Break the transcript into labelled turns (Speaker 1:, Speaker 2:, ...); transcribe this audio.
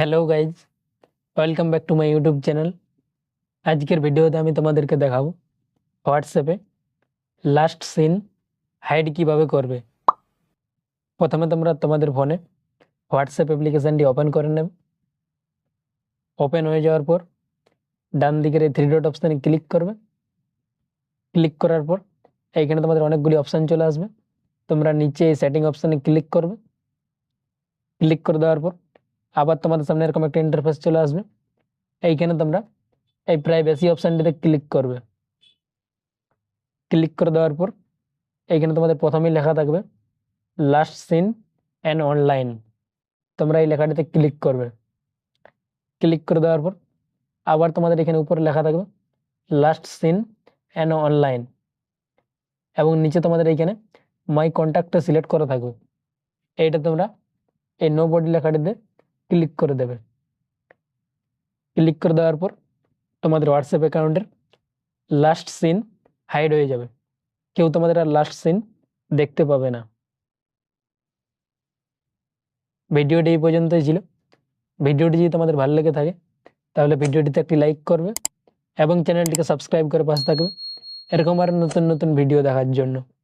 Speaker 1: Hello guys, welcome back to my YouTube channel. আজকের ভিডিওতে আমি তোমাদেরকে দেখাবো হোয়াটসঅ্যাপে লাস্ট সিন হাইড কিভাবে করবে। প্রথমে তোমরা তোমাদের ফোনে হোয়াটসঅ্যাপ অ্যাপ্লিকেশানটি ওপেন করে নেবে। ওপেন হয়ে যাওয়ার পর ডান দিকের এই থ্রি ডট অপশানে ক্লিক করবে। ক্লিক করার পর এইখানে তোমাদের অনেকগুলি অপশান চলে আসবে। তোমরা নিচে এই সেটিং অপশানে ক্লিক করবে। ক্লিক করে দেওয়ার পর আবার তোমাদের সামনে এরকম একটা ইন্টারফেস চলে আসবে। এইখানে তোমরা এই প্রাইভেসি অপশানটিতে ক্লিক করবে। ক্লিক করে দেওয়ার পর এইখানে তোমাদের প্রথমেই লেখা থাকবে লাস্ট সিন অ্যান্ড অনলাইন। তোমরা এই লেখাটিতে ক্লিক করবে। ক্লিক করে দেওয়ার পর আবার তোমাদের এখানে উপরে লেখা থাকবে লাস্ট সিন অ্যান্ড অনলাইন, এবং নিচে তোমাদের এইখানে মাই কন্ট্যাক্টে সিলেক্ট করা থাকবে। এইটা তোমরা এই নো বডি লেখাটিতে ক্লিক করে দেবে। ক্লিক করে দেওয়ার পর তোমাদের হোয়াটসঅ্যাপ অ্যাকাউন্টের লাস্ট সিন হাইড হয়ে যাবে। কেউ তোমাদের আর লাস্ট সিন দেখতে পাবে না। ভিডিওটি এই পর্যন্তই ছিল। ভিডিওটি যদি তোমাদের ভালো লেগে থাকে তাহলে ভিডিওটিতে একটি লাইক করবে এবং চ্যানেলটিকে সাবস্ক্রাইব করে পাশে থাকবে এরকম আরও নতুন নতুন ভিডিও দেখার জন্য।